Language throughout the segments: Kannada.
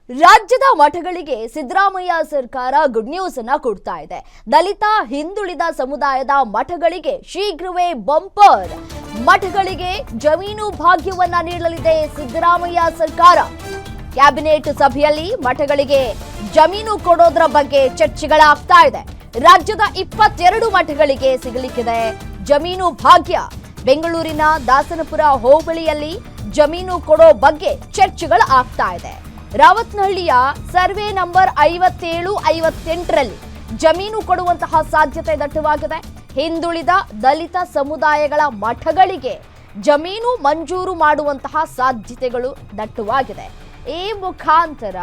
ರಾಜ್ಯದ ಮಠಗಳಿಗೆ ಸಿದ್ದರಾಮಯ್ಯ ಸರ್ಕಾರ ಗುಡ್ ನ್ಯೂಸ್ ಅನ್ನ ಕೊಡ್ತಾ ಇದೆ. ದಲಿತ ಹಿಂದುಳಿದ ಸಮುದಾಯದ ಮಠಗಳಿಗೆ ಶೀಘ್ರವೇ ಬಂಪರ್. ಮಠಗಳಿಗೆ ಜಮೀನು ಭಾಗ್ಯವನ್ನ ನೀಡಲಿದೆ ಸಿದ್ದರಾಮಯ್ಯ ಸರ್ಕಾರ. ಕ್ಯಾಬಿನೆಟ್ ಸಭೆಯಲ್ಲಿ ಮಠಗಳಿಗೆ ಜಮೀನು ಕೊಡೋದ್ರ ಬಗ್ಗೆ ಚರ್ಚೆಗಳಾಗ್ತಾ ಇದೆ. ರಾಜ್ಯದ 22 ಮಠಗಳಿಗೆ ಸಿಗಲಿಕ್ಕಿದೆ ಜಮೀನು ಭಾಗ್ಯ. ಬೆಂಗಳೂರಿನ ದಾಸನಪುರ ಹೋಬಳಿಯಲ್ಲಿ ಜಮೀನು ಕೊಡೋ ಬಗ್ಗೆ ಚರ್ಚೆಗಳು ಆಗ್ತಾ ಇದೆ. ರಾವತ್ನಹಳ್ಳಿಯ ಸರ್ವೆ ನಂಬರ್ 57, 58ರಲ್ಲಿ ಜಮೀನು ಕೊಡುವಂತಹ ಸಾಧ್ಯತೆ ದಟ್ಟವಾಗಿದೆ. ಹಿಂದುಳಿದ ದಲಿತ ಸಮುದಾಯಗಳ ಮಠಗಳಿಗೆ ಜಮೀನು ಮಂಜೂರು ಮಾಡುವಂತಹ ಸಾಧ್ಯತೆಗಳು ದಟ್ಟವಾಗಿದೆ. ಈ ಮುಖಾಂತರ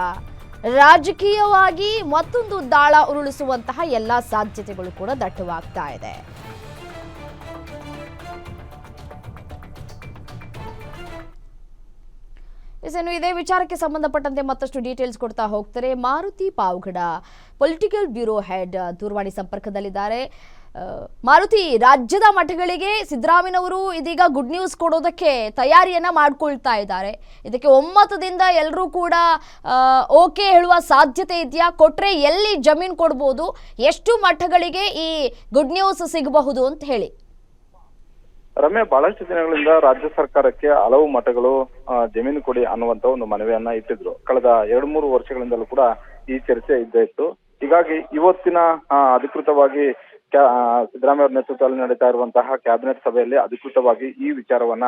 ರಾಜಕೀಯವಾಗಿ ಮತ್ತೊಂದು ದಾಳ ಉರುಳಿಸುವಂತಹ ಎಲ್ಲ ಸಾಧ್ಯತೆಗಳು ಕೂಡ ದಟ್ಟವಾಗ್ತಾ ಇದೆ. ಇದೇ ವಿಚಾರಕ್ಕೆ ಸಂಬಂಧಪಟ್ಟಂತೆ ಮತ್ತಷ್ಟು ಡೀಟೇಲ್ಸ್ ಕೊಡ್ತಾ ಹೋಗ್ತಾರೆ Maruti Pavagada, political bureau head, ದೂರವಾಣಿ ಸಂಪರ್ಕದಲ್ಲಿದ್ದಾರೆ. ಮಾರುತಿ, ರಾಜ್ಯದ ಮಠಗಳಿಗೆ ಸಿದ್ದರಾಮಯ್ಯನವರು ಇದೀಗ ಗುಡ್ ನ್ಯೂಸ್ ಕೊಡೋದಕ್ಕೆ ತಯಾರಿಯನ್ನ ಮಾಡ್ಕೊಳ್ತಾ ಇದ್ದಾರೆ. ಇದಕ್ಕೆ ಒಮ್ಮತದಿಂದ ಎಲ್ಲರೂ ಕೂಡ ಓಕೆ ಹೇಳುವ ಸಾಧ್ಯತೆ ಇದೆಯಾ? ಕೊಟ್ರೆ ಎಲ್ಲಿ ಜಮೀನು ಕೊಡ್ಬೋದು? ಎಷ್ಟು ಮಠಗಳಿಗೆ ಈ ಗುಡ್ ನ್ಯೂಸ್ ಸಿಗಬಹುದು ಅಂತ ಹೇಳಿ. ರಮ್ಯ, ಬಹಳಷ್ಟು ದಿನಗಳಿಂದ ರಾಜ್ಯ ಸರ್ಕಾರಕ್ಕೆ ಹಲವು ಮಠಗಳು ಜಮೀನು ಕೊಡಿ ಅನ್ನುವಂತ ಒಂದು ಮನವಿಯನ್ನ ಇಟ್ಟಿದ್ರು. ಕಳೆದ 2-3 ವರ್ಷಗಳಿಂದಲೂ ಕೂಡ ಈ ಚರ್ಚೆ ಇದ್ದೇ ಇತ್ತು. ಹೀಗಾಗಿ ಇವತ್ತಿನ ಅಧಿಕೃತವಾಗಿ ಸಿದ್ದರಾಮಯ್ಯ ಅವರ ನೇತೃತ್ವದಲ್ಲಿ ನಡೀತಾ ಇರುವಂತಹ ಕ್ಯಾಬಿನೆಟ್ ಸಭೆಯಲ್ಲಿ ಅಧಿಕೃತವಾಗಿ ಈ ವಿಚಾರವನ್ನ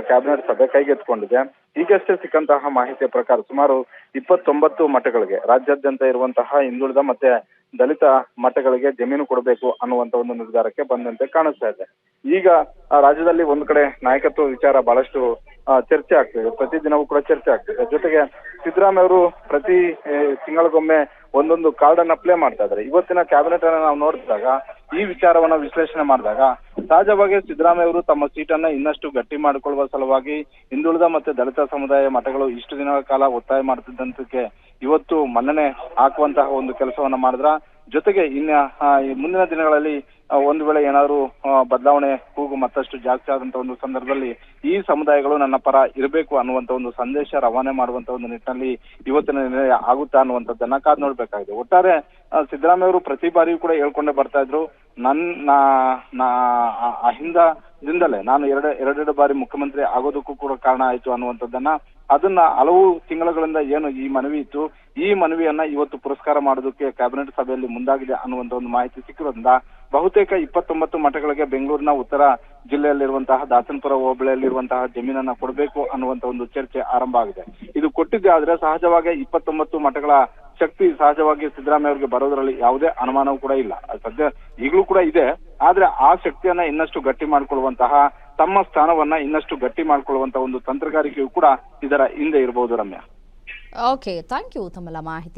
ಕ್ಯಾಬಿನೆಟ್ ಸಭೆ ಕೈಗೆತ್ತಿಕೊಂಡಿದೆ. ಈಗಷ್ಟೇ ಸಿಕ್ಕಂತಹ ಮಾಹಿತಿಯ ಪ್ರಕಾರ ಸುಮಾರು 29 ಮಠಗಳಿಗೆ, ರಾಜ್ಯಾದ್ಯಂತ ಇರುವಂತಹ ಹಿಂದುಳಿದ ಮತ್ತೆ ದಲಿತ ಮಠಗಳಿಗೆ ಜಮೀನು ಕೊಡಬೇಕು ಅನ್ನುವಂತ ಒಂದು ನಿರ್ಧಾರಕ್ಕೆ ಬಂದಂತೆ ಕಾಣಿಸ್ತಾ ಇದೆ. ಈಗ ರಾಜ್ಯದಲ್ಲಿ ಒಂದ್ ಕಡೆ ನಾಯಕತ್ವ ವಿಚಾರ ಬಹಳಷ್ಟು ಚರ್ಚೆ ಆಗ್ತಿದೆ. ಪ್ರತಿದಿನವೂ ಕೂಡ ಚರ್ಚೆ ಆಗ್ತಿದೆ. ಜೊತೆಗೆ ಸಿದ್ದರಾಮಯ್ಯ ಅವರು ಪ್ರತಿ ತಿಂಗಳಿಗೊಮ್ಮೆ ಒಂದೊಂದು ಕಾರ್ಡ್ ಅನ್ನ ಪ್ಲೇ ಮಾಡ್ತಾ ಇದ್ದಾರೆ. ಇವತ್ತಿನ ಕ್ಯಾಬಿನೆಟ್ ಅನ್ನ ನಾವು ನೋಡಿದಾಗ, ಈ ವಿಚಾರವನ್ನ ವಿಶ್ಲೇಷಣೆ ಮಾಡಿದಾಗ ಸಹಜವಾಗಿ ಸಿದ್ದರಾಮಯ್ಯ ಅವರು ತಮ್ಮ ಸೀಟನ್ನ ಇನ್ನಷ್ಟು ಗಟ್ಟಿ ಮಾಡಿಕೊಳ್ಳುವ ಸಲುವಾಗಿ ಹಿಂದುಳಿದ ಮತ್ತೆ ದಲಿತ ಸಮುದಾಯ ಮಠಗಳು ಇಷ್ಟು ದಿನಗಳ ಕಾಲ ಒತ್ತಾಯ ಮಾಡ್ತಿದ್ದಂತಕ್ಕೆ ಇವತ್ತು ಮನ್ನಣೆ ಹಾಕುವಂತಹ ಒಂದು ಕೆಲಸವನ್ನ ಮಾಡಿದ್ರ. ಜೊತೆಗೆ ಮುಂದಿನ ದಿನಗಳಲ್ಲಿ ಒಂದು ವೇಳೆ ಏನಾದ್ರು ಬದಲಾವಣೆ ಕೂಗು ಮತ್ತಷ್ಟು ಜಾಸ್ತಿ ಆದಂತ ಒಂದು ಸಂದರ್ಭದಲ್ಲಿ ಈ ಸಮುದಾಯಗಳು ನನ್ನ ಪರ ಇರಬೇಕು ಅನ್ನುವಂತ ಒಂದು ಸಂದೇಶ ರವಾನೆ ಮಾಡುವಂತ ಒಂದು ನಿಟ್ಟಿನಲ್ಲಿ ಇವತ್ತಿನ ನಿರ್ಣಯ ಆಗುತ್ತಾ ಅನ್ನುವಂಥದ್ದನ್ನ ಕಾದ್ ನೋಡ್ಬೇಕಾಗಿದೆ. ಒಟ್ಟಾರೆ ಸಿದ್ದರಾಮಯ್ಯ ಅವರು ಪ್ರತಿ ಬಾರಿಯೂ ಕೂಡ ಹೇಳ್ಕೊಂಡೇ ಬರ್ತಾ ಇದ್ರು, ಅಹಿಂದದಿಂದಲೇ ನಾನು ಎರಡೆರಡು ಬಾರಿ ಮುಖ್ಯಮಂತ್ರಿ ಆಗೋದಕ್ಕೂ ಕೂಡ ಕಾರಣ ಆಯ್ತು ಅನ್ನುವಂಥದ್ದನ್ನ, ಅದನ್ನ ಹಲವು ತಿಂಗಳುಗಳಿಂದ ಏನು ಈ ಮನವಿ ಇತ್ತು, ಈ ಮನವಿಯನ್ನ ಇವತ್ತು ಪುರಸ್ಕಾರ ಮಾಡೋದಕ್ಕೆ ಕ್ಯಾಬಿನೆಟ್ ಸಭೆಯಲ್ಲಿ ಮುಂದಾಗಿದೆ ಅನ್ನುವಂತ ಒಂದು ಮಾಹಿತಿ ಸಿಕ್ಕಿರೋದ್ರಿಂದ ಬಹುತೇಕ 29 ಮಠಗಳಿಗೆ ಬೆಂಗಳೂರಿನ ಉತ್ತರ ಜಿಲ್ಲೆಯಲ್ಲಿರುವಂತಹ ದಾಸನಪುರ ಹೋಬಳಿಯಲ್ಲಿರುವಂತಹ ಜಮೀನನ್ನ ಕೊಡಬೇಕು ಅನ್ನುವಂತ ಒಂದು ಚರ್ಚೆ ಆರಂಭ ಆಗಿದೆ. ಇದು ಕೊಟ್ಟಿದ್ದೆ ಆದ್ರೆ ಸಹಜವಾಗಿ 29 ಮಠಗಳ ಶಕ್ತಿ ಸಹಜವಾಗಿ ಸಿದ್ದರಾಮಯ್ಯ ಅವರಿಗೆ ಬರೋದ್ರಲ್ಲಿ ಯಾವುದೇ ಅನುಮಾನವೂ ಕೂಡ ಇಲ್ಲ. ಸದ್ಯ ಈಗಲೂ ಕೂಡ ಇದೆ. ಆದ್ರೆ ಆ ಶಕ್ತಿಯನ್ನ ಇನ್ನಷ್ಟು ಗಟ್ಟಿ ಮಾಡಿಕೊಳ್ಳುವಂತಹ, ತಮ್ಮ ಸ್ಥಾನವನ್ನ ಇನ್ನಷ್ಟು ಗಟ್ಟಿ ಮಾಡಿಕೊಳ್ಳುವಂತಹ ಒಂದು ತಂತ್ರಗಾರಿಕೆಯೂ ಕೂಡ ಇದರ ಹಿಂದೆ ಇರಬಹುದು. ರಮ್ಯಾ, ಓಕೆ, ಥ್ಯಾಂಕ್ ಯು ತಮ್ಮೆಲ್ಲ ಮಾಹಿತಿ.